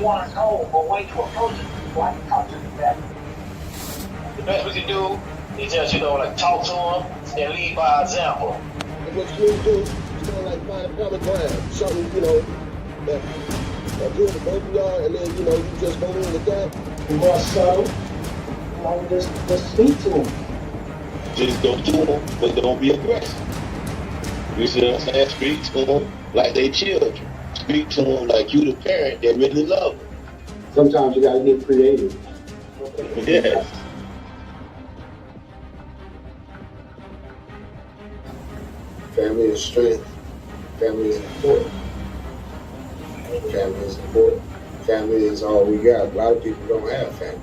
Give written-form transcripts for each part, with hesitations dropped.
want to know a way to approach it before I can talk to them back. The best we can do is just, like talk to them and lead by example. And what you need to do, like find a common ground, something, that good for both of y'all, and then, you just go in with that. Be more subtle, just speak to them. Just go to them, but don't be aggressive. You see what I'm saying? Speak to them like they children. Speak to them like you the parent that really love them. Sometimes you gotta get creative. Yes. Family is strength. Family is important. Family is important. Family is all we got. A lot of people don't have family.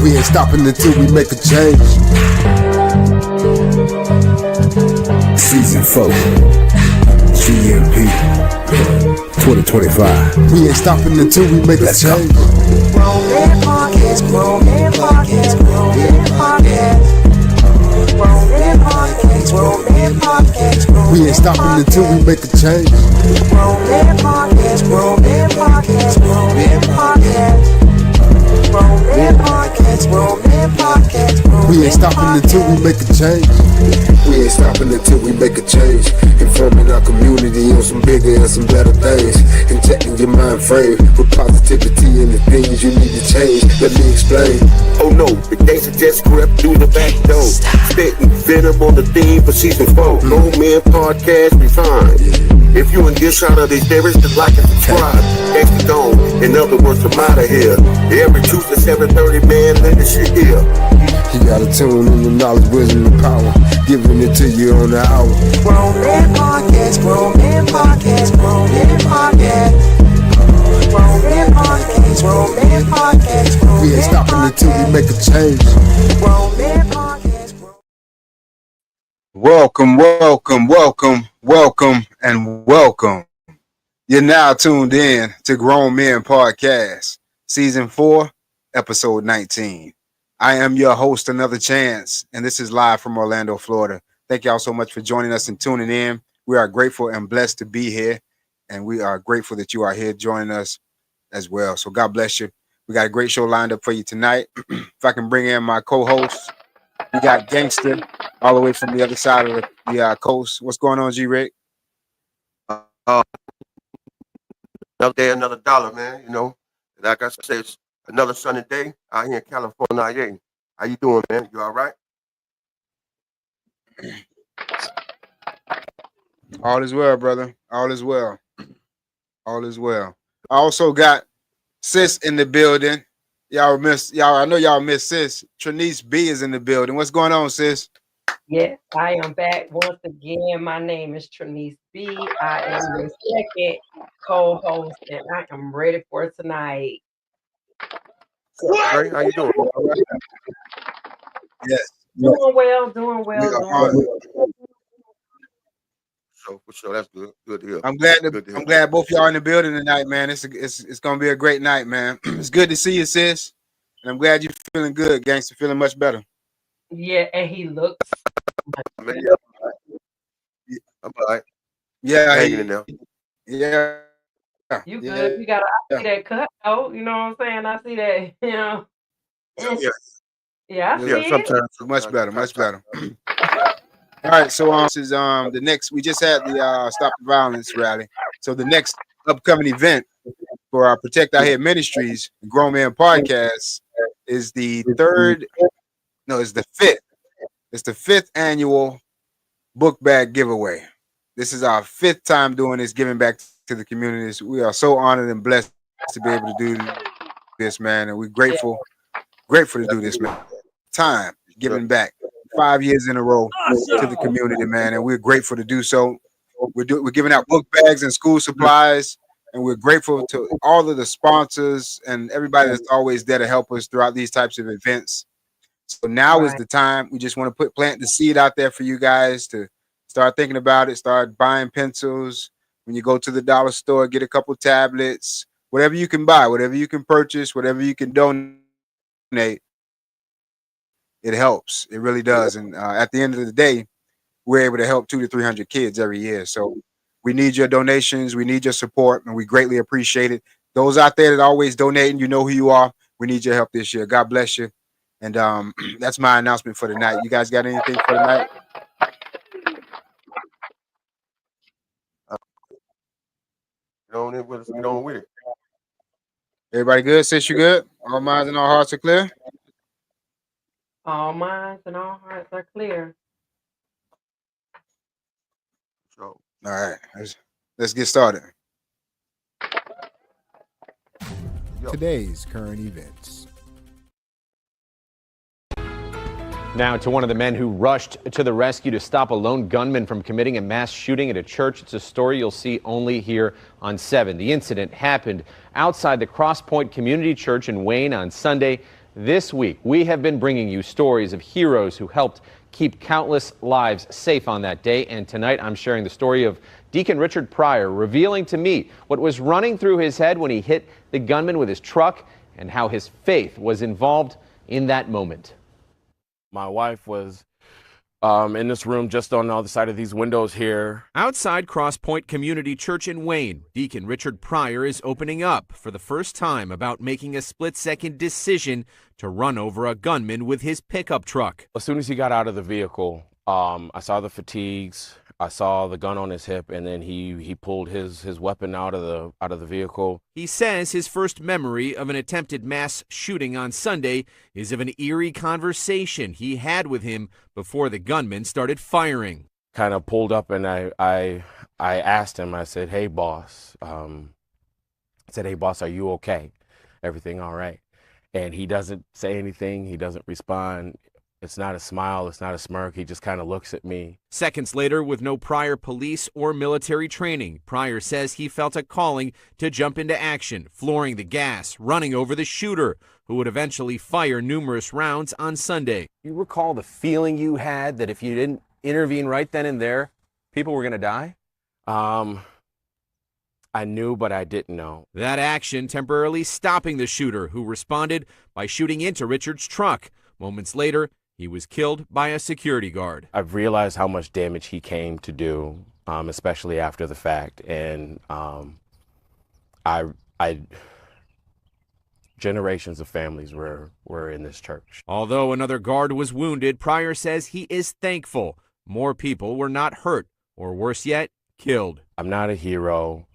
We ain't stopping until we make a change. Season 4, GMP 2025. We ain't stopping until we make a change. Grown Man Podcast, Grown Man Podcast, Grown Man Podcast. Grown Man Podcast, Grown Man Podcast. We ain't stopping until we make a change. Grown Man Podcast, Grown Man Podcast, Grown Man Podcast. Grown Man Podcast, Grown Man Podcast. We ain't stopping until we make a change. We ain't stopping until we make a change. Informing our community on some bigger and some better things. Injecting your mind frame with positivity and the things you need to change. Let me explain. Oh no, the gangster just crept through the back door. Spitting venom on the theme for season 4. Grown Man Podcast refined. If you ain't get shot of these lyrics, then like and subscribe. Gangsta gone. In other words, I'm out of here. Every Tuesday, 7:30, man, let this shit here. You gotta tune in the knowledge, wisdom, and power. Giving it to you on the hour. Grown Man Podcast, Grown Man Podcast, Grown Man Podcast. Grown Man Podcast, Grown Man Podcast, Grown Man Podcast. We ain't stopping until we make a change. Grown Man Podcast, Welcome, and welcome. You're now tuned in to Grown Men Podcast, Season 4, Episode 19. I am your host, Another Chance, and this is live from Orlando, Florida. Thank y'all so much for joining us and tuning in. We are grateful and blessed to be here, and we are grateful that you are here joining us as well. So God bless you. We got a great show lined up for you tonight. If I can bring in my co-host, we got Gangster all the way from the other side of the coast. What's going on, G-Rick? Another day, another dollar, man. Like I said, it's another sunny day out here in California. How you doing, man? You all right? All is well, brother. All is well. All is well. I also got Sis in the building. I know y'all miss Sis. Trinice B is in the building. What's going on, Sis? Yes, I am back once again. My name is Trinice B. I am the second co-host, and I am ready for tonight. Great. How you doing? All right. Yes. Doing well. So for sure, that's good. Good to hear. I'm glad both y'all in the building tonight, man. It's gonna be a great night, man. It's good to see you, Sis. And I'm glad you're feeling good, Gangster. Feeling much better. Yeah, and he looks. I'm all right. Yeah, hanging in there. Yeah. You good? You gotta see that cut out. You know what I'm saying? I see that. Yeah, I see it. Sometimes much better. All right, so this is the next. We just had the Stop the Violence rally. So the next upcoming event for our Protect Our Head Ministries Grown Man Podcast is the fifth. It's the 5th annual book bag giveaway. This is our 5th time doing this, giving back to the communities. We are so honored and blessed to be able to do this, man, and we're grateful Grateful to do this, man. Time giving back 5 years in a row to the community, man, and we're grateful to do so. We're giving out book bags and school supplies, and we're grateful to all of the sponsors and everybody that's always there to help us throughout these types of events. So now is the time. We just want to plant the seed out there for you guys to start thinking about it. Start buying pencils. When you go to the dollar store, get a couple tablets, whatever you can buy, whatever you can purchase, whatever you can donate. It helps. It really does. And at the end of the day, we're able to help 200 to 300 kids every year. So we need your donations. We need your support, and we greatly appreciate it. Those out there that always donating, you know who you are. We need your help this year. God bless you. And that's my announcement for tonight. You guys got anything for tonight? Get on with it. Everybody good? Sis, you good? All minds and all hearts are clear? All minds and all hearts are clear. So, all right. Let's get started. Today's current events. Now to one of the men who rushed to the rescue to stop a lone gunman from committing a mass shooting at a church. It's a story you'll see only here on 7. The incident happened outside the Cross Point Community Church in Wayne on Sunday. This week, we have been bringing you stories of heroes who helped keep countless lives safe on that day. And tonight, I'm sharing the story of Deacon Richard Pryor, revealing to me what was running through his head when he hit the gunman with his truck and how his faith was involved in that moment. My wife was in this room just on the other side of these windows here. Outside Cross Point Community Church in Wayne, Deacon Richard Pryor is opening up for the first time about making a split-second decision to run over a gunman with his pickup truck. As soon as he got out of the vehicle, I saw the fatigues, I saw the gun on his hip, and then he pulled his weapon out of the vehicle. He says his first memory of an attempted mass shooting on Sunday is of an eerie conversation he had with him before the gunman started firing. Kind of pulled up, and I asked him, I said, "Hey, boss." I said, "Hey, boss, are you okay? Everything all right?" And he doesn't say anything. He doesn't respond. It's not a smile, it's not a smirk, he just kind of looks at me. Seconds later, with no prior police or military training, Pryor says he felt a calling to jump into action, flooring the gas, running over the shooter, who would eventually fire numerous rounds on Sunday. You recall the feeling you had that if you didn't intervene right then and there, people were going to die? I knew, but I didn't know. That action temporarily stopping the shooter, who responded by shooting into Richard's truck. Moments later, he was killed by a security guard. I've realized how much damage he came to do, especially after the fact. And generations of families were in this church. Although another guard was wounded, Pryor says he is thankful more people were not hurt, or worse yet, killed. I'm not a hero.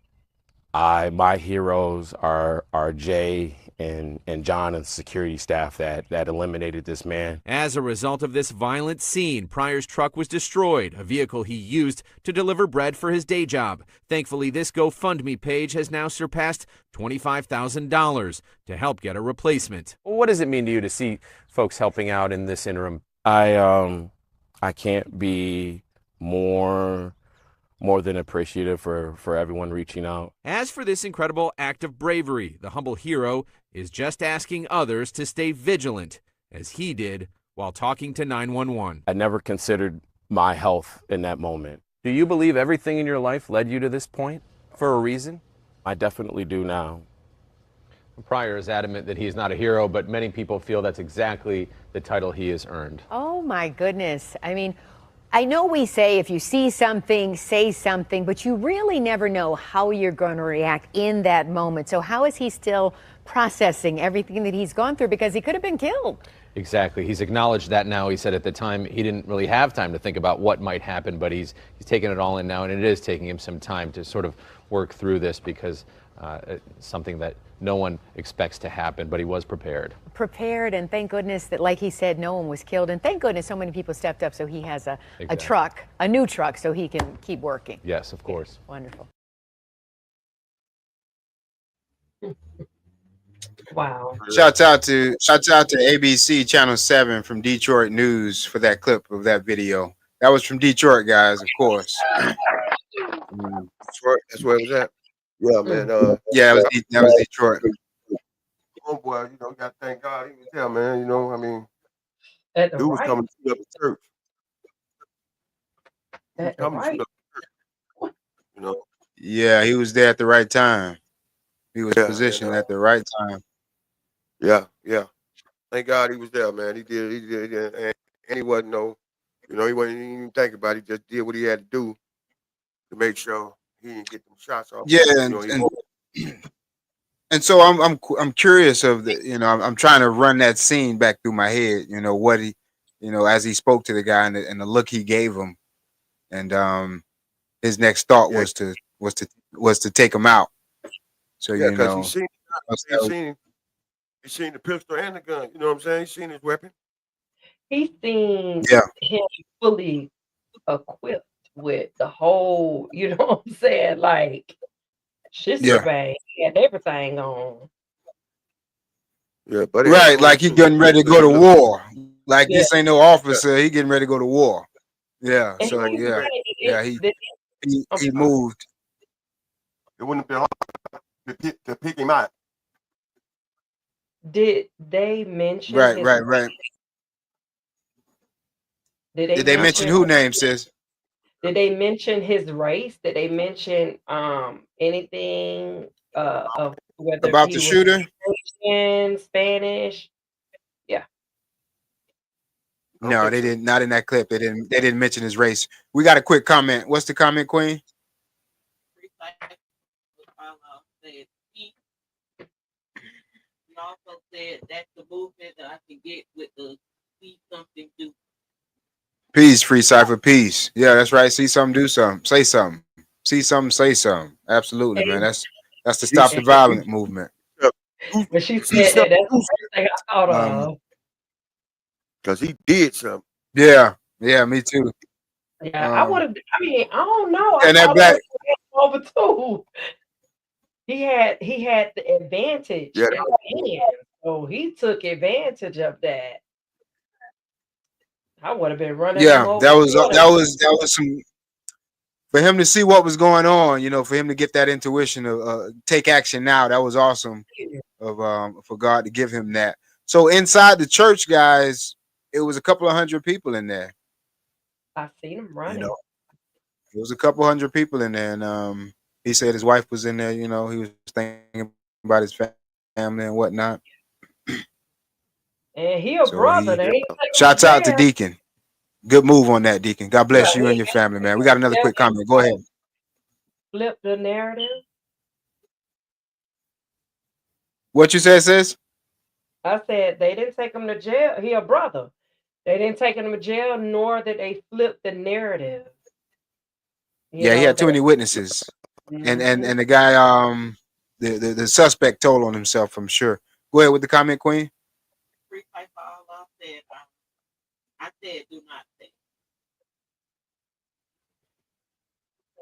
My heroes are Jay and John and the security staff that eliminated this man. As a result of this violent scene, Pryor's truck was destroyed, a vehicle he used to deliver bread for his day job. Thankfully, this GoFundMe page has now surpassed $25,000 to help get a replacement. What does it mean to you to see folks helping out in this interim? I can't be more than appreciative for everyone reaching out. As for this incredible act of bravery, the humble hero is just asking others to stay vigilant, as he did while talking to 911. I never considered my health in that moment. Do you believe everything in your life led you to this point for a reason? I definitely do now. Pryor is adamant that he is not a hero, but many people feel that's exactly the title he has earned. Oh my goodness. I mean, I know we say if you see something, say something, but you really never know how you're going to react in that moment. So how is he still processing everything that he's gone through? Because he could have been killed. Exactly. He's acknowledged that now. He said at the time he didn't really have time to think about what might happen, but he's taken it all in now, and it is taking him some time to sort of work through this because it's something that no one expects to happen, but he was prepared. Prepared, and thank goodness that, like he said, no one was killed, and thank goodness so many people stepped up so he has a truck, a new truck, so he can keep working. Yes, of course. Wonderful. Wow. Shouts out to ABC Channel 7 from Detroit News for that clip of that video. That was from Detroit, guys, of course. That's where it was at. Yeah, man. Yeah, that was Detroit. Homeboy, you got to thank God he was there, man. I mean, At the dude was right, coming to shoot up the church. He was at the coming to shoot right. up the church. Yeah, he was there at the right time. He was positioned at the right time. Yeah. Thank God he was there, man. He did, and he wasn't he wasn't even thinking about it. He just did what he had to do to make sure he didn't get them shots off. Yeah, and so I'm curious of I'm trying to run that scene back through my head. What he, as he spoke to the guy and the look he gave him, and his next thought was to take him out. So because he seen the pistol and the gun. You know what I'm saying? He seen his weapon. He seen him fully equipped with the whole, you know what I'm saying, like bang. He had everything on. Yeah, but right, like he getting ready to go to war. Like this ain't no officer. He getting ready to go to war. Yeah. And So he moved. It wouldn't have been hard to pick him out. Did they mention? Right. Did they mention who name, sis? Did they mention his race? Did they mention anything of whether about he the was shooter? Asian, Spanish? Yeah. No, they didn't. Not in that clip. They didn't mention his race. We got a quick comment. What's the comment, Queen? He also said that's the movement that I can get with the see something do. Peace, free cipher, peace. Yeah, that's right. See something, do something. Say something. See something, say something. Absolutely, man. That's the stop the violent movement. When she said that, that's the first thing I thought of. Because he did something. Yeah, me too. Yeah, I would have. I mean, I don't know. And that black over too. He had the advantage in the end, so he took advantage of that. I would have been running. Yeah, that was some for him to see what was going on. For him to get that intuition of take action now. That was awesome for God to give him that. So inside the church, guys, it was a couple of hundred people in there. I seen him running. It was a couple hundred people in there, and he said his wife was in there. He was thinking about his family and whatnot. And he a brother. Shouts out to Deacon. Good move on that, Deacon. God bless you and your family, man. We got another quick comment. Go ahead. Flip the narrative. What you said, sis? I said they didn't take him to jail. He a brother. They didn't take him to jail, nor did they flip the narrative. He had too many witnesses, and the guy, the suspect told on himself. I'm sure. Go ahead with the comment, Queen. I said, do not say.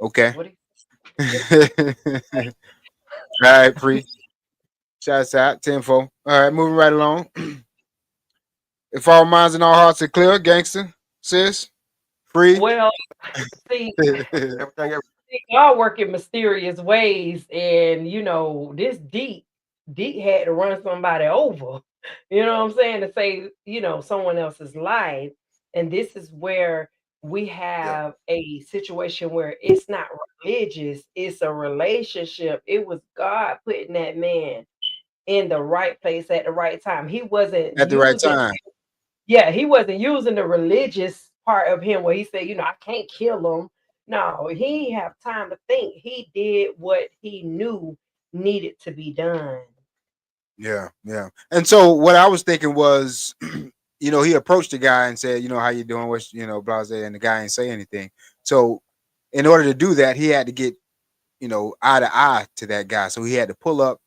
Okay. All right, free. Shouts out, tenfold. All right, moving right along. If all minds and all hearts are clear, gangster, sis, free. Well, see, y'all work in mysterious ways, and this deep had to run somebody over. You know what I'm saying? To save, someone else's life. And this is where we have a situation where it's not religious, it's a relationship. It was God putting that man in the right place at the right time. He wasn't at the right time. Yeah, he wasn't using the religious part of him where he said, I can't kill him. No, he didn't have time to think. He did what he knew needed to be done. Yeah. And so what I was thinking was, he approached the guy and said, how you doing? What's, blase, and the guy ain't say anything. So in order to do that, he had to get, eye to eye to that guy. So he had to pull up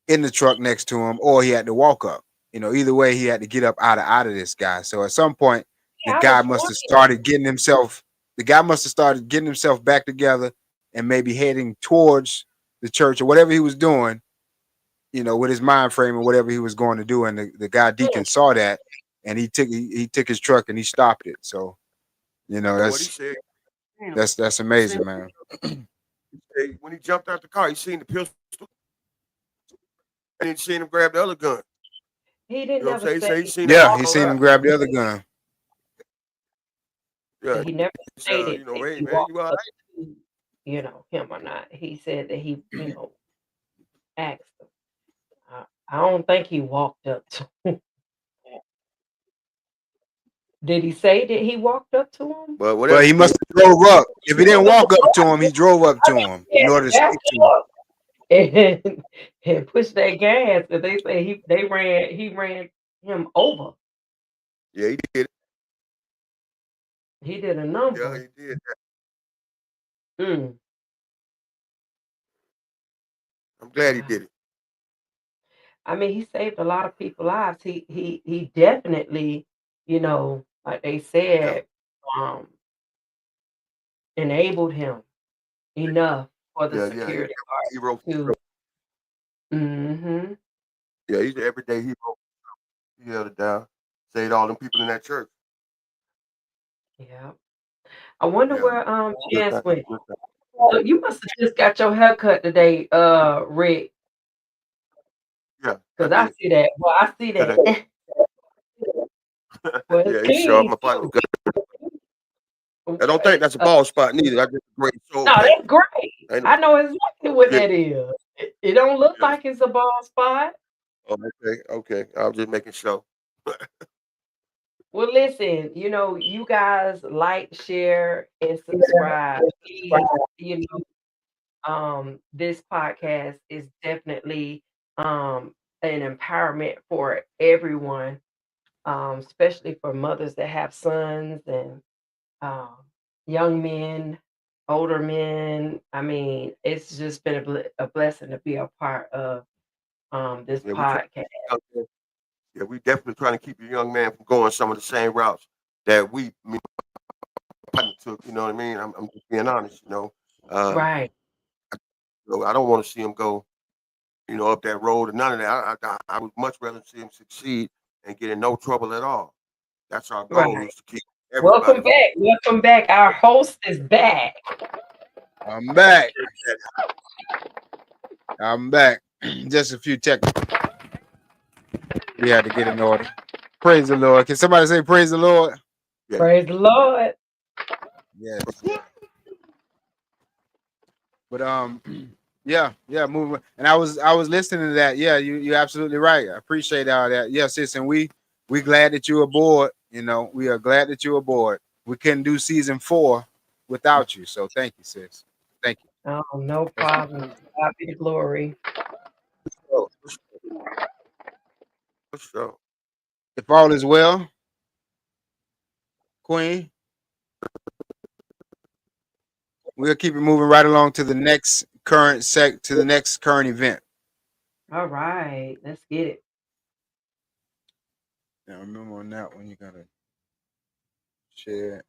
in the truck next to him, or he had to walk up. Either way, he had to get up eye to eye to this guy. So at some point, the guy must have started getting himself back together and maybe heading towards the church or whatever he was doing, you know, with his mind frame and whatever he was going to do. And the guy Deacon saw that, and he took his truck and he stopped it. So, you know, What he said. that's amazing, man. When he jumped out the car, he seen the pistol, and he seen him grab the other gun. He didn't You know what I'm never saying? say. He seen Yeah, he seen him grab the other gun. Yeah, He never stated you know, if hey he man, walked you all up right? to, you know, him or not. He said that he, you know, asked him. I don't think he walked up to him. Did he say that he walked up to him? But Well, whatever. he must have drove up. If he didn't walk up to him, he drove up to him in order to speak to him. And push that gas. But they say he ran him over. Yeah, he did. He did a Yeah, number. he did. Mm. I'm glad he did it. I mean, he saved a lot of people's lives. He definitely, you know, like they said, um, enabled him enough for the Yeah, security he guard wrote. to. Mm-hmm. Yeah, he's an everyday hero. He held it down. Saved all them people in that church. Yeah. I wonder Yeah. where Good Chance time, went. good time. So you must have just got your hair cut today, Rick. Yeah, Because I I did. see that. Well, I see Yeah, that. Well, it's yeah, he's sharp. clean My partner's too. good. I don't think that's a ball spot neither. I just a great soul No, paint. that's great. Ain't no, I know exactly what yeah. that is. It don't look Yeah. like it's a ball spot. Oh, okay. I was just making sure. Well, listen, you know, you guys like, share, and subscribe. Please, you know, this podcast is definitely an empowerment for everyone, especially for mothers that have sons and um, young men, older men. I mean, it's just been a blessing to be a part of this Yeah, podcast. we definitely trying to keep the young man from going some of the same routes that we took. You know what I mean? I'm just being honest. You know, Right. I don't want to see him go, you know, up that road or none of that. I would much rather see him succeed and get in no trouble at all. That's our goal, Right. is to keep everybody from. Welcome back. Our host is back. I'm back. I'm back. Just a few technical. We had to get in order. Praise the Lord. Can somebody say praise the Lord? Yeah. Praise the Lord. Yes. But yeah, moving. And I was listening to that. Yeah, you're absolutely right. I appreciate all that. Yes, sis, and we glad that you're aboard. You know, we are glad that you're aboard. We couldn't do season 4 without you. So thank you, sis. Thank you. Oh, no problem. God be the glory. For sure. If all is well, Queen, we'll keep it moving right along to the next current event. All right. Let's get it. Now remember on that one, you gotta share.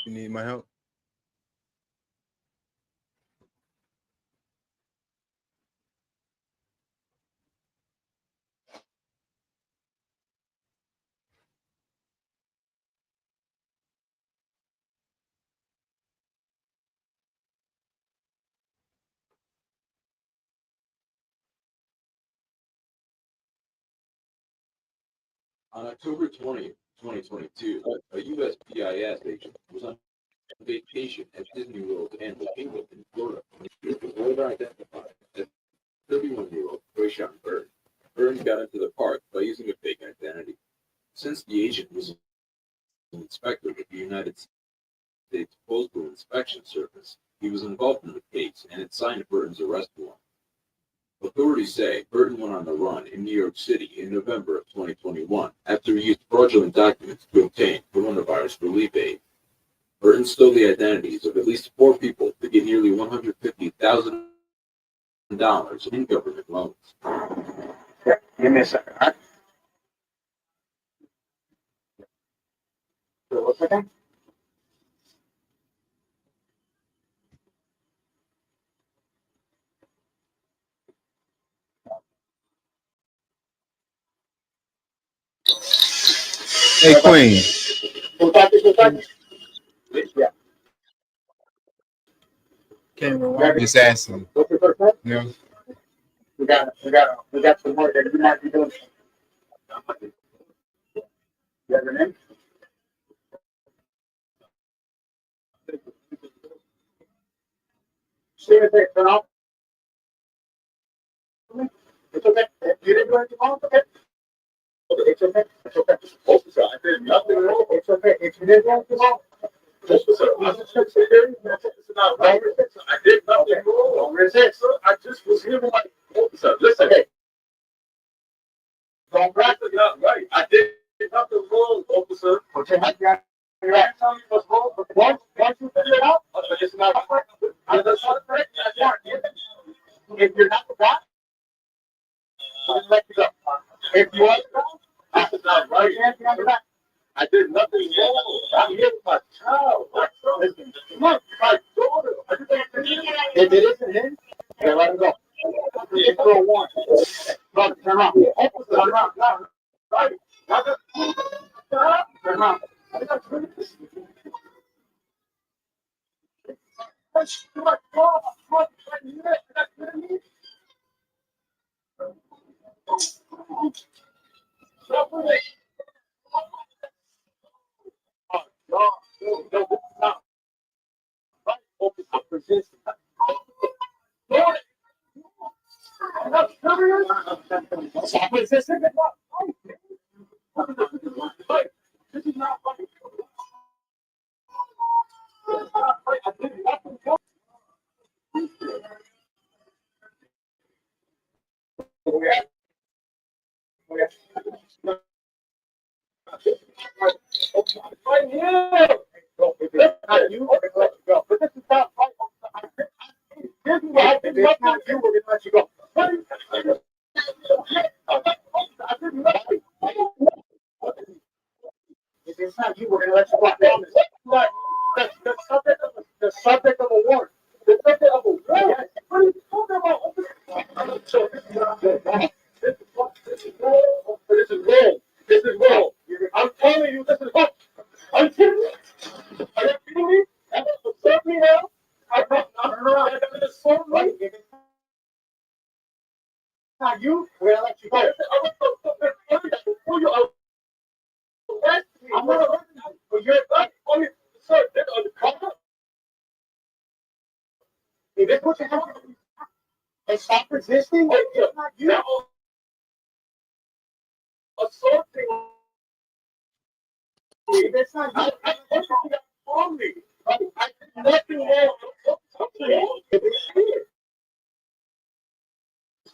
You need my help? On October 20th, 2022, a USPIS agent was on vacation at Disney World and Kingdom in Florida. He was later identified as 31-year-old Quayshawn Burns. Burns got into the park by using a fake identity. Since the agent was an inspector with the United States Postal Inspection Service, he was involved in the case and had signed Burton's arrest warrant. Authorities say Burton went on the run in New York City in November of 2021 after he used fraudulent documents to obtain coronavirus relief aid. or instill the identities of at least 4 people to get nearly $150,000 in government loans. Give me a second. All right. So what's the thing? Hey, Queen. Yeah. Just asking. Yeah. We got some more that you might be doing. You have your name? See if they turn off. It's okay. You didn't do anything wrong, it's okay. It's okay. It's okay. Officer, I did nothing wrong. It's okay. If you did anything wrong, officer, I just said, it's not right. I did nothing wrong. Don't resist. I just was here with my officer. Listen. Okay. Don't practice not right. I did nothing wrong, officer. Okay. You're not telling me what's wrong, but once you figure it out, it's not right. I'm just trying to correct you. If you're not the guy, I'll let you go. If you are the guy, that's not right. I did nothing wrong. I'm here with my child. Listen, look, my daughter. If it isn't him, then let him go. It's for a warrant. Look, turn around. Turn around. Right. Turn around. This is not funny. Right here. You go. But this is not right. This is what I did not you. We're going to let you go. I didn't let you. If it's not you, we're going to let you go. I promise. Like, the subject of a warrant. The subject of a warrant. What are you talking about? So this is not good. This is wrong. This is wrong. This is wrong. I'm telling you, this is wrong. Are you kidding me? Are you kidding me? Observe me now. I'm so right. Not you. We're going to let you go. I'm not arresting you. But you're not. Sir, they're undercover. If they put your hand and stop resisting, it's not you. Assaulting me. That's not you. I told you that on me. I did nothing wrong.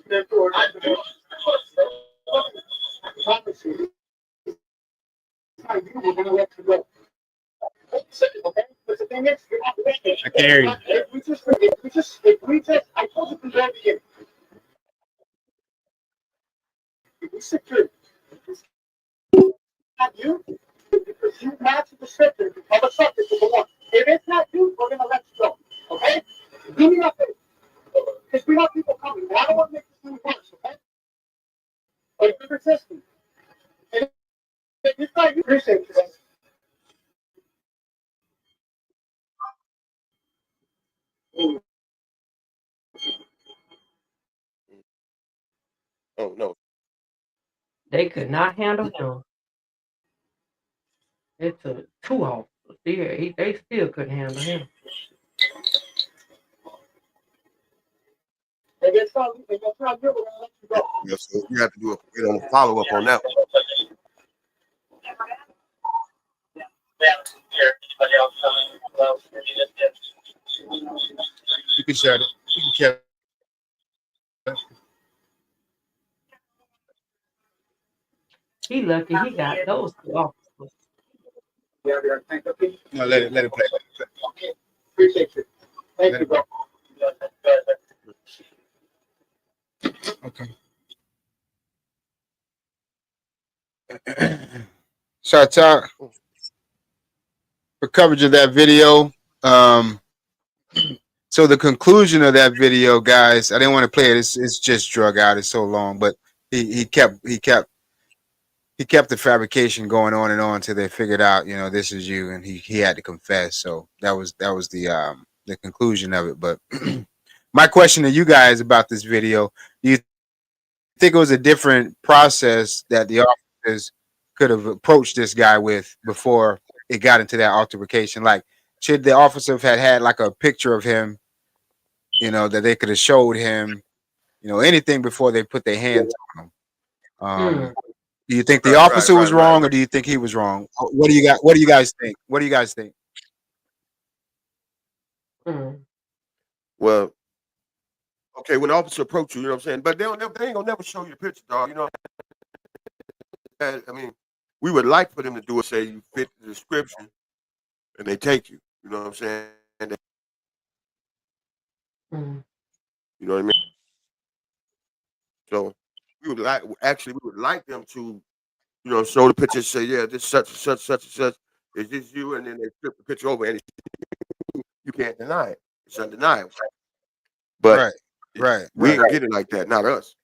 Therefore, I promise you. It's not you. We're going to let you go. Okay? But the thing is, you're not ready. I can hear you. If we just, I told you from the very beginning. If we secure, not you, because you match the description of a subject of the one. If it's not you, we're going to let you go. Okay? Do me nothing. Because we have people coming. I don't want to make this thing worse, okay? But if you're resisting, and if it's not you, appreciate you. Oh no. They could not handle him. It took 2 officers. They still couldn't handle him. If it's not you, we're going to let you go. Yeah, so we have to do a follow up on that one. You can share it. You can share it. He lucky he got those 2 officers. No, let it play. Okay. Appreciate you. Thank Let you, it bro. Okay. Shout out for coverage of that video. So the conclusion of that video, guys, I didn't want to play it. It's just drug out. It's so long, but he kept the fabrication going on and on until they figured out, this is you, and he had to confess. So that was the conclusion of it. But my question to you guys about this video: do you think it was a different process that the officers could have approached this guy with before it got into that altercation? Like, should the officer have had like a picture of him, that they could have showed him, anything before they put their hands on him? Do you think the officer was wrong, or do you think he was wrong? What do you got? What do you guys think? What do you guys think? Well, okay, when the officer approach you, you know what I'm saying? But they ain't gonna never show you the picture, dog. You know, I mean, we would like for them to do it, say you fit the description, and they take you. You know what I'm saying? You know what I mean? So we would like them to, show the picture, say, yeah, this such and such, such and such. Is this you? And then they flip the picture over, and you can't deny it. It's undeniable. But we ain't get it like that. Not us.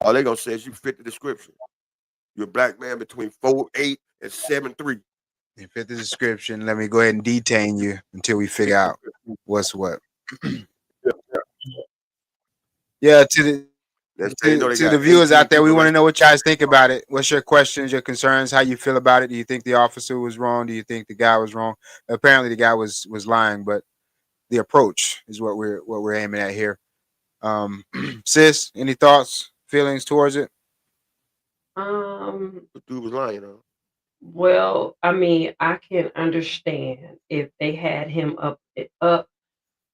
All they gonna say is you fit the description. You're a black man between 4'8" and 7'3". You fit the description. Let me go ahead and detain you until we figure out what's what. Yeah, to the viewers out there, we want to know what you guys think about it. What's your questions, your concerns, how you feel about it? Do you think the officer was wrong? Do you think the guy was wrong? Apparently, the guy was lying, but the approach is what we're aiming at here. Sis, any thoughts, feelings towards it? The dude was lying, though. Well, I mean, I can understand if they had him up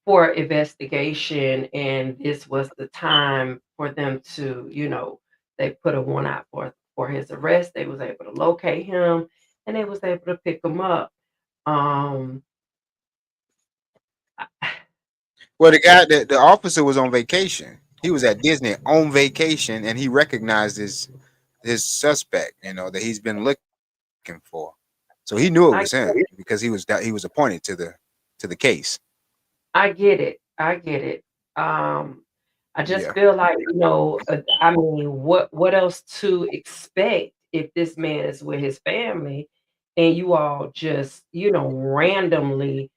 for investigation and this was the time for them to, they put a warrant out for his arrest. They was able to locate him and they was able to pick him up. Well, the officer was on vacation. He was at Disney on vacation, and he recognized his suspect. That he's been looking for. So he knew it was him because he was appointed to the case. I get it. I get it. I just feel like, I mean, what else to expect if this man is with his family and you all just, randomly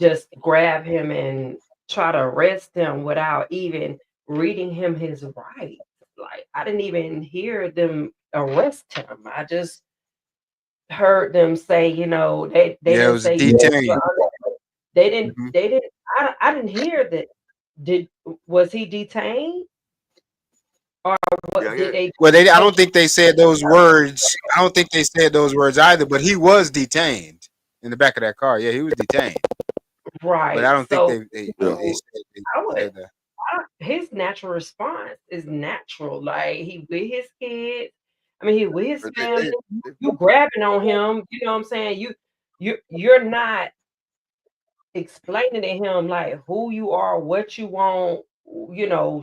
just grab him and try to arrest him without even reading him his rights. Like, I didn't even hear them arrest him. I just heard them say, they Yeah, it didn't was say detained. they didn't I didn't hear that. Was he detained? Or what did they Well, I don't think they said those words. I don't think they said those words either, but he was detained in the back of that car. Yeah, he was detained. Right. But I don't So think they said that. his natural response is natural. Like, he with his kids. I mean, he with his family. You grabbing on him. You know what I'm saying? You're not explaining to him like who you are, what you want.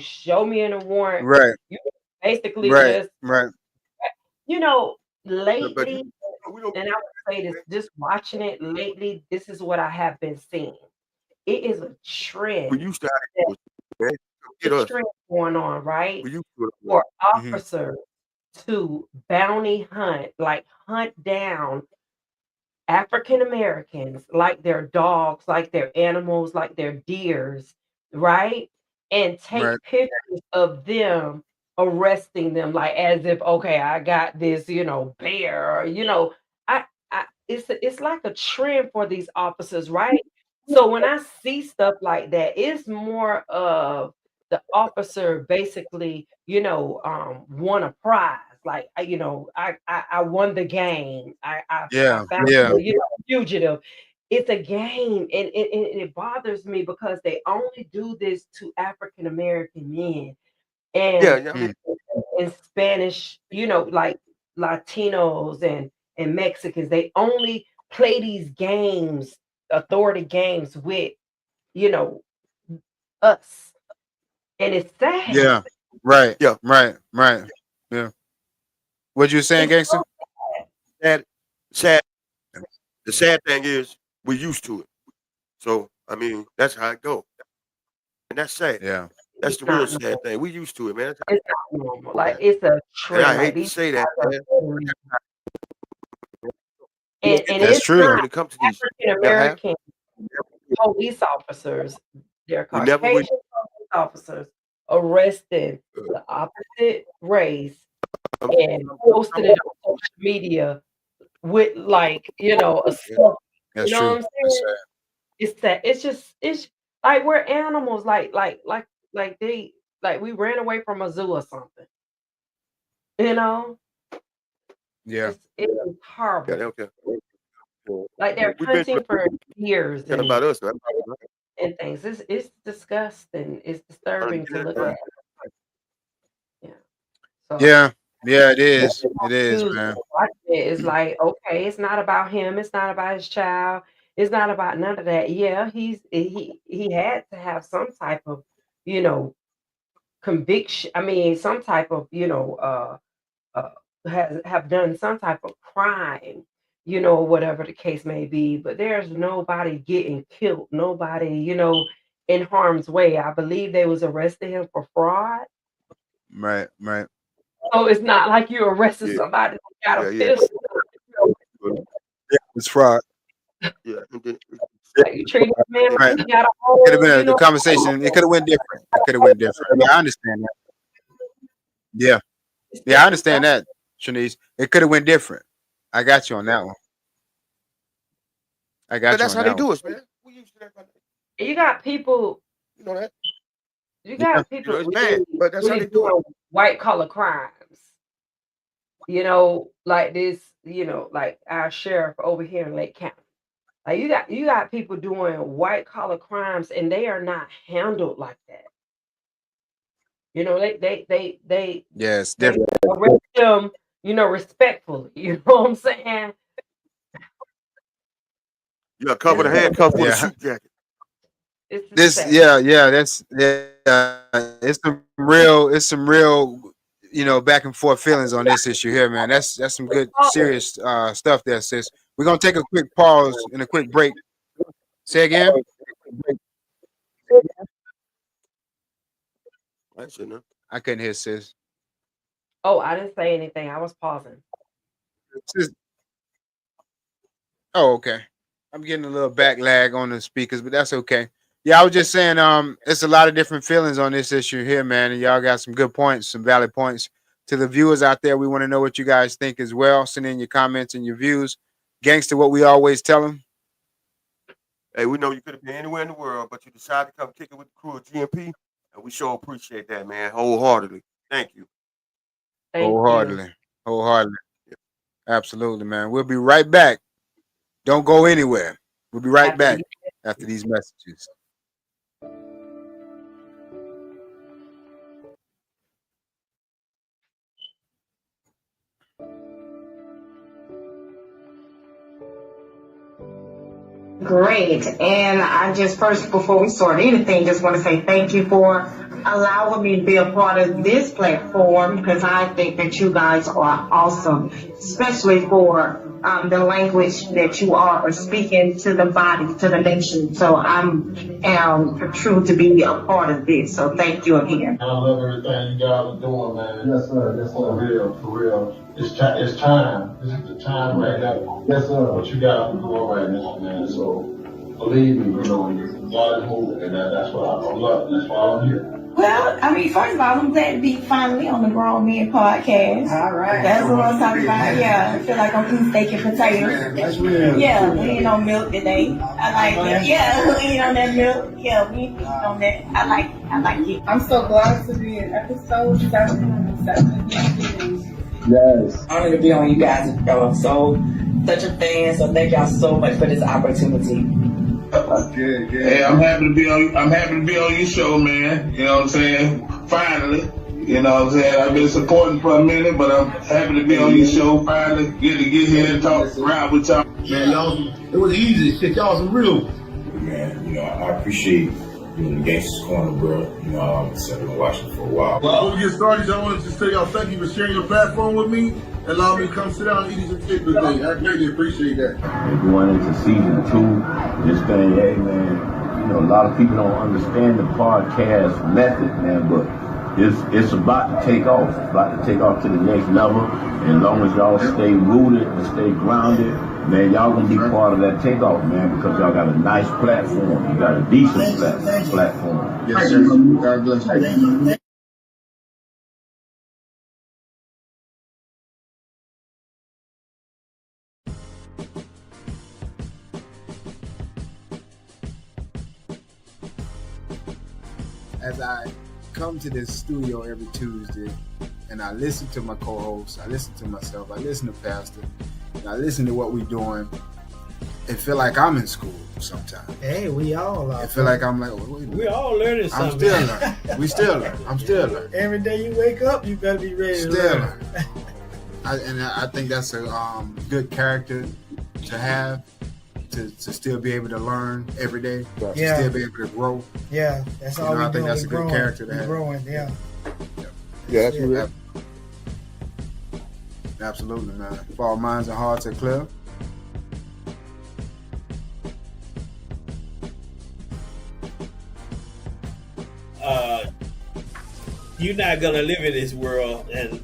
Show me in a warrant. Right. You basically Right. just, Right. lately, and I would say this, just watching it lately, this is what I have been seeing. It is a trend. We used to have Get us. Trend going on, right? For officers to bounty hunt, like hunt down African Americans like their dogs, like their animals, like their deers, right? And take pictures of them arresting them, like as if, okay, I got this, bear, or, it's like a trend for these officers, right? So when I see stuff like that, it's more of the officer basically, won a prize. Like, I won the game. I Yeah. found Yeah. fugitive. It's a game, and it bothers me because they only do this to African American men, and I mean, in Spanish, like Latinos and Mexicans. They only play these games, authority games with, you know, us. And it's sad. Yeah. Right. Yeah. Right. Right. Yeah. What you saying, It's gangster? so Sad. The sad thing is we're used to it. So I mean, that's how it go, and that's sad. Yeah. That's it's the real not sad normal. thing. We used to it, man. It's not normal. Like, Man. it's a And I trend. Like, hate to these say that, guys are man. literally, and That's it's true. not When it comes to these, African yeah, have American police officers. They're we never would. Caucasian police officers arresting the opposite race and posting it on social media with, like, you know, a stuff. That's You know what true. I'm That's saying? sad. It's that. It's like we're animals. Like they, like we ran away from a zoo or something. You know, Yeah. it's Yeah, horrible. okay. Like they're We've been hunting for years talking about us, man. and things. It's disgusting. It's disturbing to look at. Yeah. So Yeah. Yeah, it is. It is, choose man. to watch it. It's like, okay, it's not about him. It's not about his child. It's not about none of that. Yeah, he had to have some type of, you know, conviction. I mean, some type of, you know, have done some type of crime, you know, whatever the case may be. But there's nobody getting killed, nobody, you know, in harm's way. I believe they was arresting him for fraud. Right. Right. So it's not like you arrested Yeah, somebody that got a yeah. pistol. It's fraud. Yeah. And then, Like, you treated the man Right. like he got a Could have whole, been you the know. conversation. It could have went different. It could have went different. Yeah, I understand that. Yeah. Yeah, I understand that, Shanice. It could have went different. I got you on that one. I but got you that's on how they that one. do us, man. We used to that. You got people. You know that. You Yeah. got You people know it's bad, but that's how really they do it. doing white collar crimes. You know, like this. You know, like our sheriff over here in Lake County. Like you got people doing white collar crimes, and they are not handled like that. You know, they Yeah, it's they different. arrest them, you know, respectfully. You know what I'm saying? Yeah, cover It's the handcuff with a Yeah. suit jacket. it's just This, sad. that's it's some real, you know, back and forth feelings on this issue here, man. That's some good Oh, serious stuff there, sis. We're gonna take a quick pause and a quick break. Say again. I said no. I couldn't hear sis. oh, I didn't say anything. I was pausing. Sis- Oh, okay. I'm getting a little back lag on the speakers, but that's okay. Yeah, I was just saying, it's a lot of different feelings on this issue here, man. And y'all got some good points, some valid points. To the viewers out there, we want to know what you guys think as well. Send in your comments and your views. Gangster, what we always tell them. Hey, we know you could have been anywhere in the world, but you decided to come kick it with the crew of GMP, and we sure appreciate that, man, wholeheartedly. Thank you. Thank you. Wholeheartedly. Wholeheartedly. Absolutely, man. We'll be right back. Don't go anywhere. We'll be right After back these- after these messages. Great. And I just first, before we start anything, just want to say thank you for allowing me to be a part of this platform, because I think that you guys are awesome, especially for the language that you are speaking to the body, to the nation. So I'm true to be a part of this. So thank you again. I love everything you guys are doing, man. Yes, sir. Yes, sir. For real, for real. It's time. It's time. This is the time right now. Yes, sir. What you guys are doing right now, man. So believe me, you know, God is moving, and that's what I love. That's why I'm here. Well, I mean, first of all, I'm glad to be finally on the Grown Men podcast. All right. That's what I'm talking about. Yeah, I feel like I'm eating steak and potatoes. That's real. Yeah, we ain't on milk today. I like that. Yeah, we ain't on that milk. Yeah, we ain't on that. I like it. I'm so glad to be in episode 7. Yes. Honored to be on you guys' show. So such a fan. So thank y'all so much for this opportunity. Hey, I'm happy to be on your show, man. You know what I'm saying? Finally. You You know what I'm saying? I've been supporting for a minute, but I'm happy to be on your show. Finally get here and talk rap with y'all. Man, y'all, it was easy. Shit, y'all some real. Man, I appreciate the Gangsters Corner, bro. I've been watching for a while. Well, before we get started, I wanted to say y'all thank you for sharing your platform with me and allow me to come sit down and eat some shit today. I greatly appreciate that. And going into season 2, this thing, hey man, a lot of people don't understand the podcast method, man, but it's about to take off. It's about to take off to the next level. And as long as y'all stay rooted and stay grounded, man, y'all gonna be part of that takeoff, man, because y'all got a nice platform. You got a decent platform. Yes, sir. God bless you. As I come to this studio every Tuesday and I listen to my co-hosts, I listen to myself, I listen to Pastor, and I listen to what we're doing, it feel like I'm in school sometimes. Hey, we all are. It feel like I'm like, wait a minute. We all learning something. I'm still learning. We still learn. I'm still learning. Every day you wake up, you better be ready to learn. I think that's a good character to have, to still be able to learn every day, to still be able to grow. Yeah, that's all we I think that's a good character to have. Growing, yeah. Yeah, that's real. Absolutely, man. If our minds and hearts are clear. You're not gonna live in this world and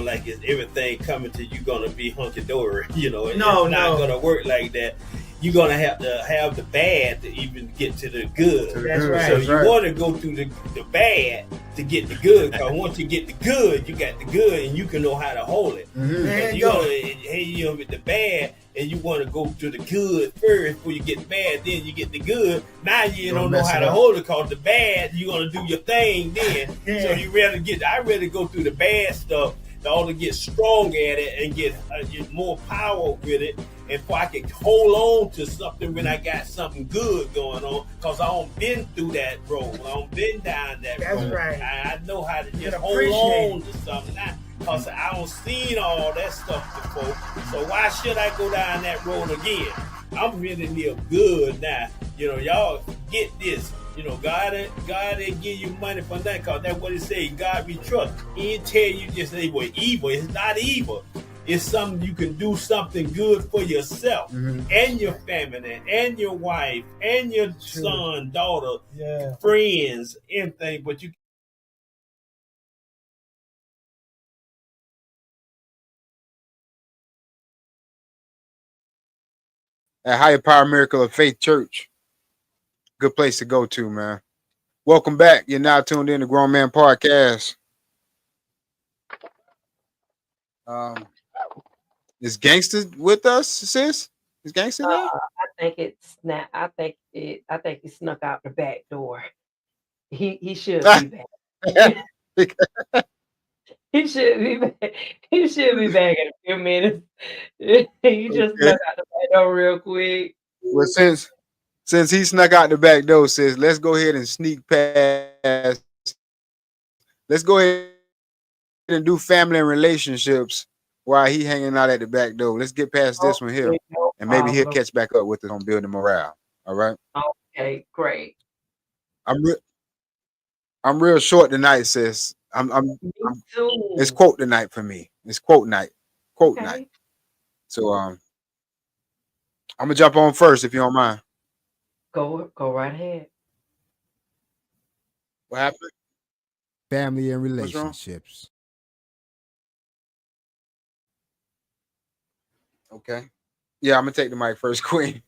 like it's everything coming to you gonna be hunky dory. It's not gonna work like that. You're gonna have to have the bad to even get to the good. That's right. So you want to go through the bad to get the good. Because once you get the good, you got the good, and you can know how to hold it. Mm-hmm. You with the bad, and you want to go to the good first before you get the bad. Then you get the good. Now you don't know how to hold it because the bad, you're gonna do your thing then. So I rather go through the bad stuff in order to get strong at it and get more power with it. And if I can hold on to something when I got something good going on, because I don't been through that road. I don't been down that road. That's right. I know how to just hold on to something now, because I don't seen all that stuff before. So why should I go down that road again? I'm really live good now. Y'all get this. God ain't give you money for nothing, because that's what it say. God be trust. He didn't tell you just say, well, evil. It's not evil. It's something you can do something good for yourself and your family and your wife and your son, daughter, friends, anything. But you at Higher Power Miracle of Faith Church. Good place to go to, man. Welcome back. You're now tuned in to Grown Man Podcast. Is Gangster with us, sis? Is Gangster there? I think it's not. I think he snuck out the back door. He should be back. He should be back. He should be back in a few minutes. He just snuck out the back door real quick. Well, since he snuck out the back door, sis, let's go ahead and sneak past. Let's go ahead and do family and relationships while he hanging out at the back door. Let's get past this one here, and maybe he'll catch back up with us on building morale. All right. Okay, great. I'm real short tonight, sis. It's quote tonight for me. It's quote night. Quote night. So I'm gonna jump on first if you don't mind. Go right ahead. What happened? Family and relationships. Okay. Yeah, I'm gonna take the mic first, Queen.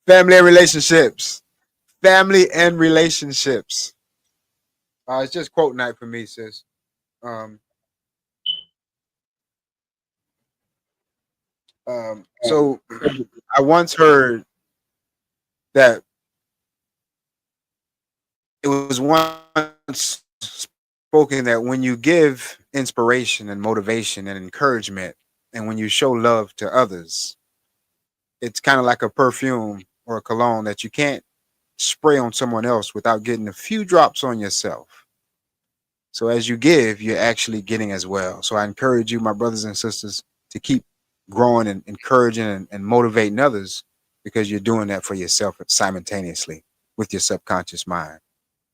Family and relationships. Family and relationships. It's just quote night for me, sis. So I once heard that it was once spoken that when you give inspiration and motivation and encouragement, and when you show love to others, it's kind of like a perfume or a cologne that you can't spray on someone else without getting a few drops on yourself. So as you give, you're actually getting as well. So I encourage you, my brothers and sisters, to keep growing and encouraging and motivating others, because you're doing that for yourself simultaneously with your subconscious mind.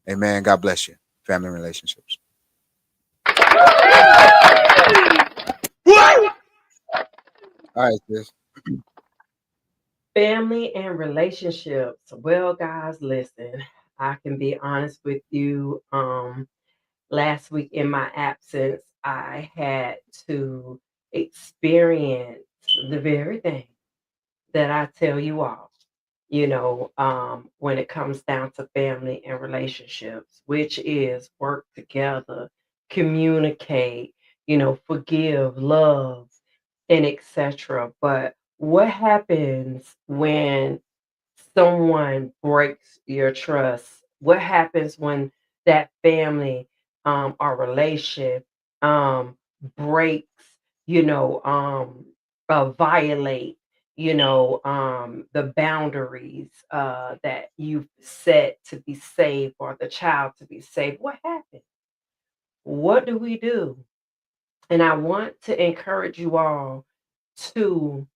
Amen. God bless you. Family relationships. What? All right, sis. Family and relationships. Well, guys, listen, I can be honest with you. Last week in my absence, I had to experience the very thing that I tell you all, when it comes down to family and relationships, which is work together, communicate, forgive, love, and etc. But what happens when someone breaks your trust? What happens when that family or relation um, breaks, violate, the boundaries that you've set to be safe, or the child to be safe? What happens? What do we do? And I want to encourage you all to,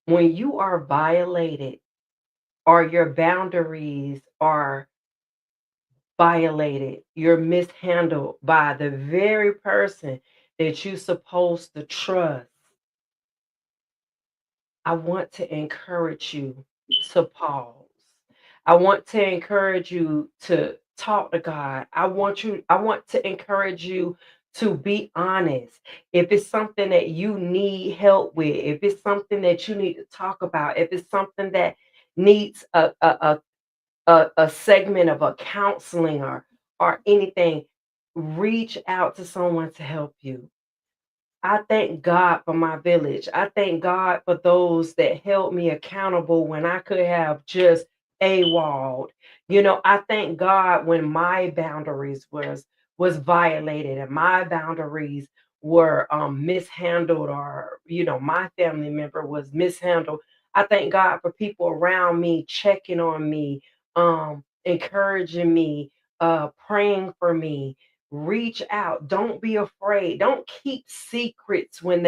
when you are violated or your boundaries are violated, you're mishandled by the very person that you're supposed to trust, I want to encourage you to pause. I want to encourage you to talk to God. I want to encourage you to be honest. If it's something that you need help with, if it's something that you need to talk about, if it's something that needs a segment of a counseling or anything, reach out to someone to help you. I thank God for my village. I thank God for those that held me accountable when I could have just AWOL'd. I thank God when my boundaries was violated and my boundaries were mishandled, or my family member was mishandled. I thank God for people around me checking on me, encouraging me, praying for me. Reach out. Don't be afraid. Don't keep secrets when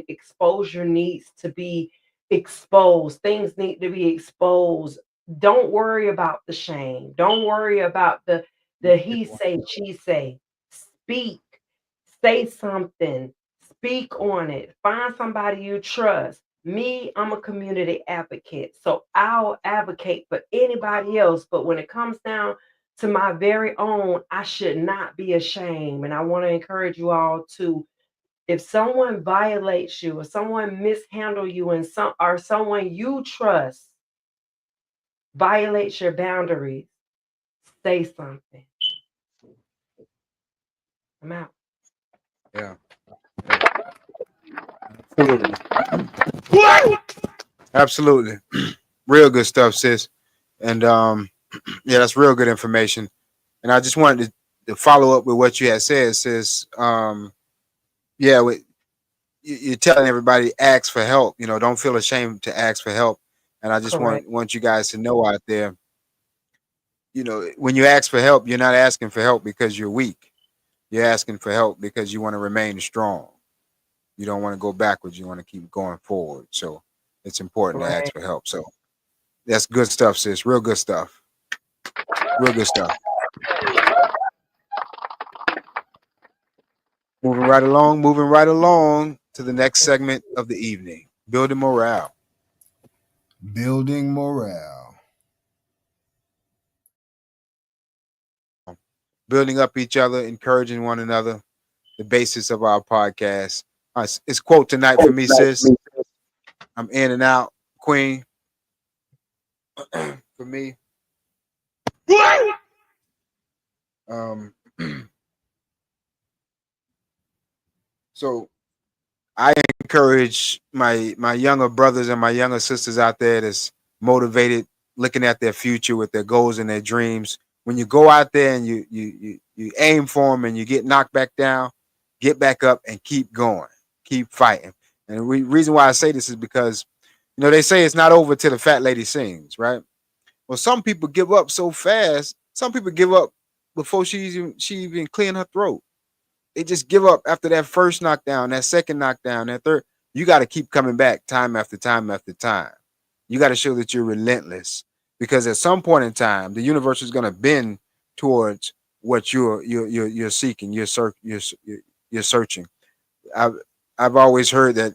exposure needs to be exposed. Things need to be exposed. Don't worry about the shame. Don't worry about the he say, she say. Speak. Say something. Speak on it. Find somebody you trust. Me, I'm a community advocate, so I'll advocate for anybody else. But when it comes down to my very own, I should not be ashamed. And I want to encourage you all to, if someone violates you or someone mishandle you, and someone you trust violates your boundaries, say something. I'm out. Yeah. Absolutely. What? Absolutely. Real good stuff, sis. And yeah, that's real good information. And I just wanted to follow up with what you had said, sis. Yeah, you're telling everybody ask for help. Don't feel ashamed to ask for help. And I just Correct. want you guys to know out there, when you ask for help, you're not asking for help because you're weak. You're asking for help because you want to remain strong. You don't want to go backwards. You want to keep going forward. So it's important to ask Right. for help. So that's good stuff, sis. Real good stuff. Real good stuff. Moving right along to the next segment of the evening. Building morale. Building morale. Building up each other, encouraging one another, the basis of our podcast. It's quote tonight for me, sis. I'm in and out, Queen. For me. Um, so I encourage my younger brothers and my younger sisters out there that's motivated, looking at their future with their goals and their dreams. When you go out there and you aim for them and you get knocked back down, get back up and keep going, keep fighting. And the reason why I say this is because they say it's not over till the fat lady sings, right? Well, some people give up so fast. Some people give up before she even cleared her throat. They just give up after that first knockdown, that second knockdown, that third. You got to keep coming back time after time after time. You got to show that you're relentless, because at some point in time, the universe is going to bend towards what you're seeking. You're searching. I've always heard that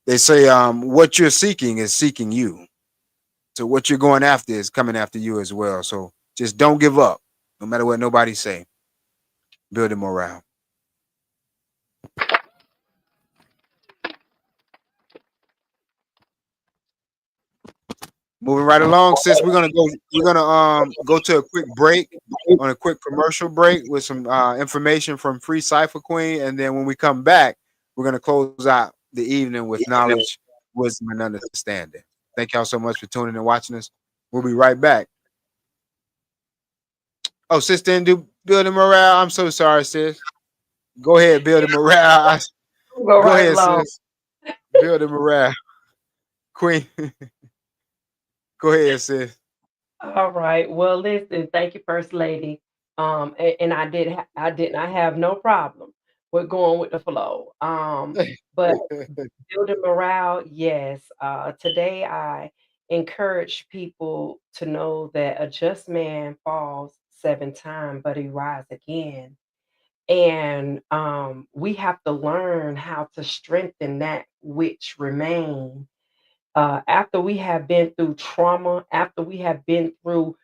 they say what you're seeking is seeking you. So what you're going after is coming after you as well. So just don't give up, no matter what nobody say. Building morale. Moving right along, sis. We're gonna go to a quick break, on a quick commercial break with some information from Free Cipher Queen, and then when we come back, we're gonna close out the evening with knowledge, wisdom, and understanding. Thank y'all so much for tuning and watching us. We'll be right back. Oh, sis didn't do building morale. I'm so sorry, sis. Go ahead, building morale. Go right ahead, along. sis. Building morale, Queen. Go ahead, sis. All right. Well, listen, thank you, First Lady. And I did not have no problem with going with the flow. But building morale, yes. Today I encourage people to know that a just man falls 7 times, but he rise again. And we have to learn how to strengthen that which remains after we have been through trauma, after we have been through,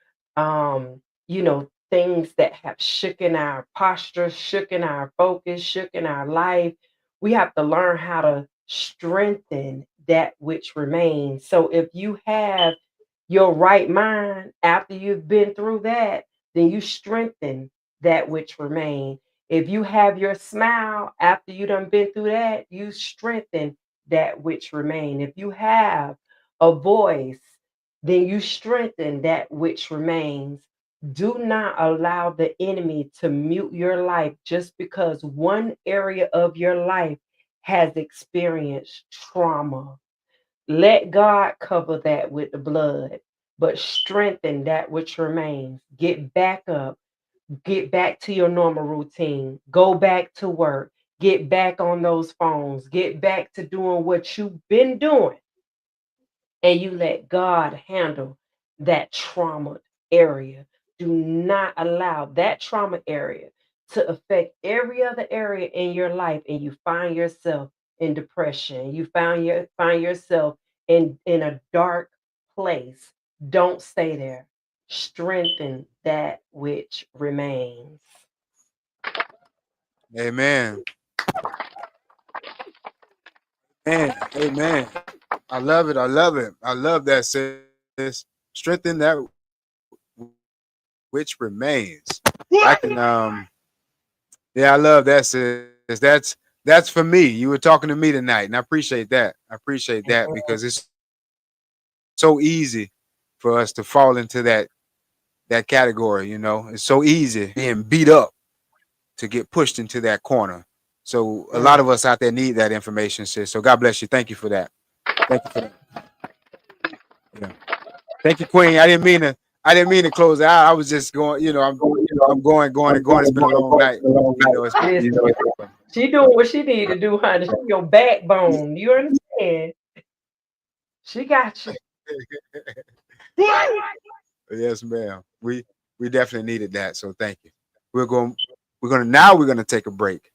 things that have shooken our posture, shooken our focus, shooken our life, we have to learn how to strengthen that which remains. So if you have your right mind after you've been through that, then you strengthen that which remains. If you have your smile after you done been through that, you strengthen that which remain. If you have a voice, then you strengthen that which remains. Do not allow the enemy to mute your life just because one area of your life has experienced trauma. Let God cover that with the blood, but strengthen that which remains. Get back up. Get back to your normal routine. Go back to work. Get back on those phones. Get back to doing what you've been doing. And you let God handle that trauma area. Do not allow that trauma area to affect every other area in your life, and you find yourself in depression. You find yourself in a dark place. Don't stay there. Strengthen that which remains. Amen. Amen. I love it. I love it. I love that, sis. Strengthen that which remains. I can yeah, I love that, sis. That's for me. You were talking to me tonight, and I appreciate that. I appreciate that because it's so easy for us to fall into that category, It's so easy being beat up to get pushed into that corner. So a lot of us out there need that information, sis. So God bless you. Thank you for that. Thank you for that. Yeah. Thank you, Queen. I didn't mean to close it out. I was just going, I'm going. It's been a long night. She doing what she need to do, honey. She your backbone. You understand? She got you. Yes, ma'am. We definitely needed that. So thank you. We're gonna take a break,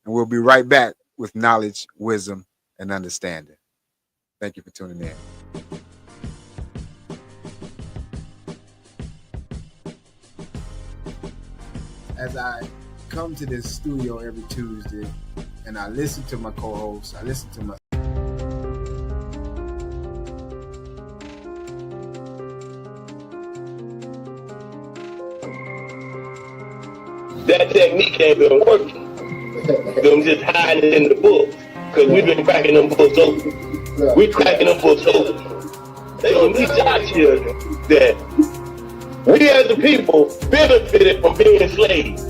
and we'll be right back with knowledge, wisdom, and understanding. Thank you for tuning in. As I come to this studio every Tuesday, and I listen to my co-hosts, I listen to my That technique ain't been working. Them just hiding it in the books. Because we've been cracking them books open. We cracking them books open. They gonna teach our children that we as a people benefited from being slaves.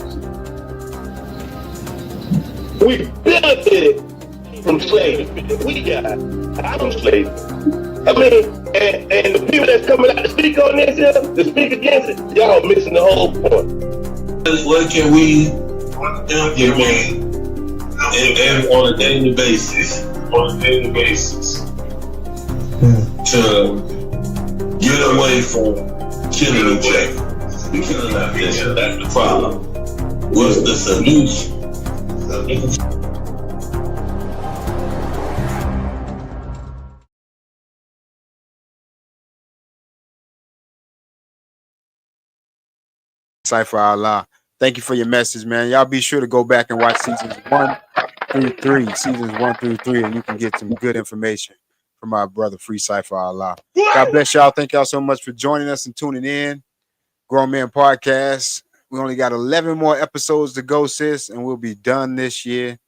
We benefited from slavery. We got out of slavery. I mean, and the people that's coming out to speak on this here, to speak against it, y'all missing the whole point. What can we implement and on a daily basis. To get away from killing each other. Because that's the problem. What's the solution? Cypher Allah. Thank you for your message, man. Y'all be sure to go back and watch seasons 1 through 3. Seasons 1 through 3, and you can get some good information from our brother Free Cypher Allah. God bless y'all. Thank y'all so much for joining us and tuning in. Grown Man Podcast. We only got 11 more episodes to go, sis, and we'll be done this year.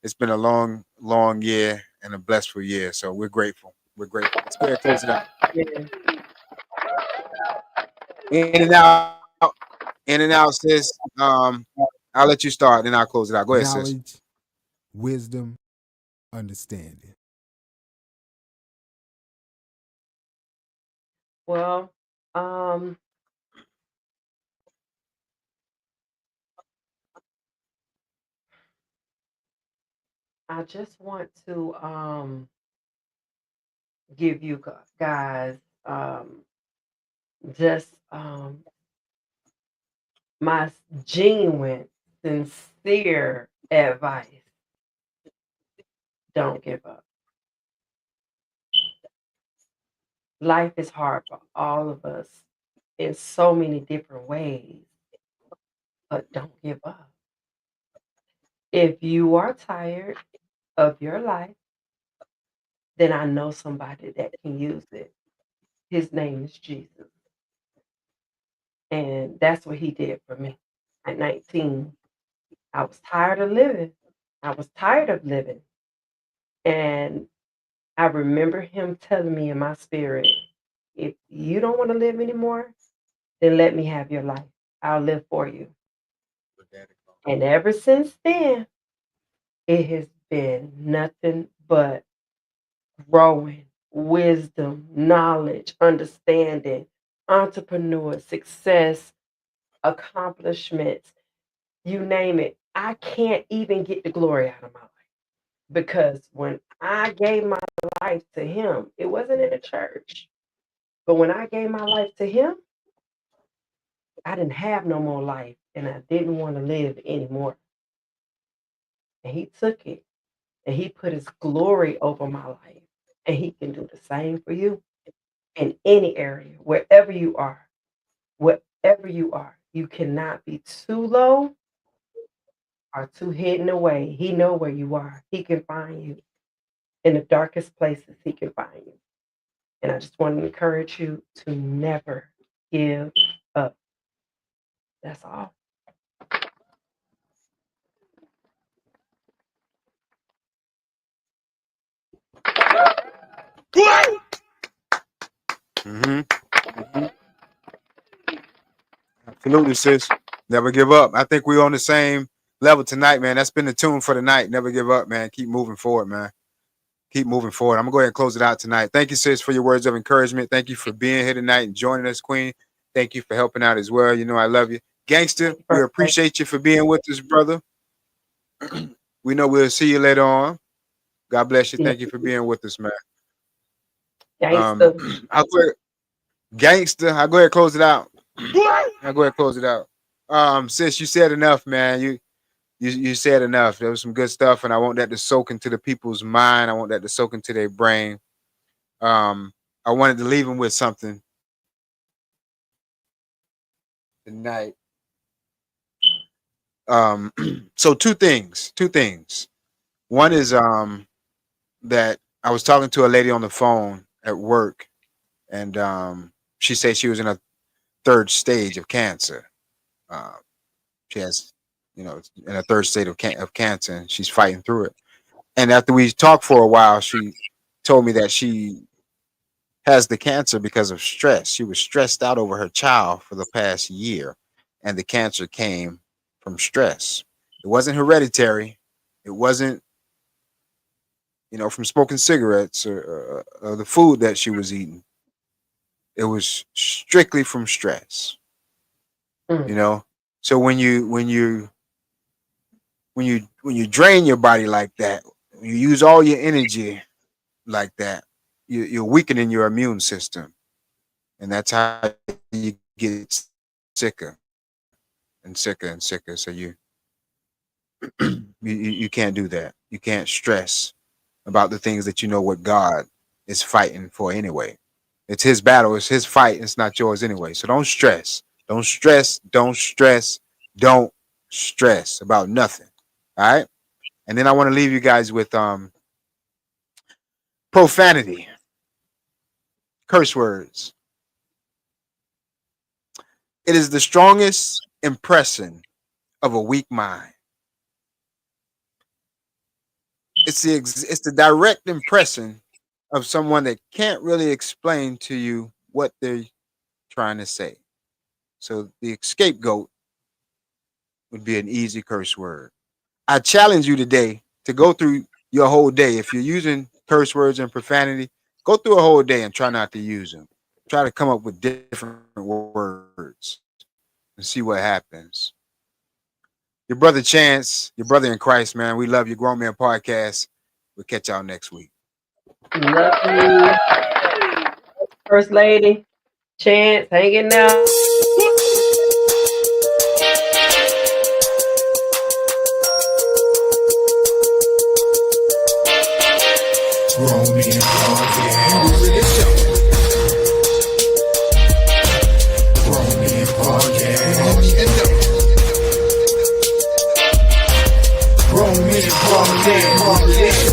It's been a long, long year and a blissful year, so we're grateful. We're grateful. Let's go ahead and close it out. In and out. In and out, sis. I'll let you start, then I'll close it out. Go ahead, sis. Knowledge, wisdom, understanding. Well, I just want to give you guys just my genuine, sincere advice. Don't give up. Life is hard for all of us in so many different ways, but don't give up. If you are tired of your life, then I know somebody that can use it. His name is Jesus. And that's what he did for me. At 19, I was tired of living. I was tired of living. And I remember him telling me in my spirit, if you don't want to live anymore, then let me have your life. I'll live for you. And ever since then, it has been nothing but growing, wisdom, knowledge, understanding, entrepreneur, success, accomplishments, you name it. I can't even get the glory out of my life because when I gave my life to him, it wasn't in a church. But when I gave my life to him, I didn't have no more life and I didn't want to live anymore. And he took it and he put his glory over my life. And he can do the same for you in any area, wherever you are. Wherever you are, you cannot be too low or too hidden away. He know where you are. He can find you in the darkest places. He can find you. And I just want to encourage you to never give up. That's all. Absolutely, sis. Never give up. I think we're on the same level tonight, man. That's been the tune for the night. Never give up, man. Keep moving forward, man. Keep moving forward. I'm gonna go ahead and close it out tonight. Thank you, sis, for your words of encouragement. Thank you for being here tonight and joining us, Queen. Thank you for helping out as well. You know I love you. Gangster, we appreciate you for being with us, brother. We know we'll see you later on. God bless you. Thank you for being with us, man. Gangster. Gangster. I'll go ahead and close it out. I'll go ahead and close it out. Sis, you said enough, man. You said enough. There was some good stuff, and I want that to soak into the people's mind. I want that to soak into their brain. I wanted to leave them with something tonight. So two things. One is that I was talking to a lady on the phone at work, and she said she was in a third stage of cancer. She has, in a third state of cancer, and she's fighting through it. And after we talked for a while, she told me that she has the cancer because of stress. She was stressed out over her child for the past year, and the cancer came from stress. It wasn't hereditary. It wasn't, from smoking cigarettes or the food that she was eating. It was strictly from stress. So when you when you drain your body like that, when you use all your energy like that, you're weakening your immune system, and that's how you get sicker and sicker and sicker. So you can't do that. You can't stress about the things that you know what God is fighting for anyway. It's his battle, it's his fight, it's not yours anyway. So don't stress. Don't stress, don't stress, don't stress about nothing. All right? And then I want to leave you guys with profanity, curse words. It is the strongest impression of a weak mind. It's the direct impression of someone that can't really explain to you what they're trying to say. So the scapegoat would be an easy curse word. I challenge you today to go through your whole day. If you're using curse words and profanity, go through a whole day and try not to use them. Try to come up with different words and see what happens. Your brother Chance, your brother in Christ, man. We love you, Grown Man Podcast. We'll catch y'all next week. Love you. First Lady, Chance, hanging out. Grown Man Podcast. Grown Man Podcast. Grown Man Podcast.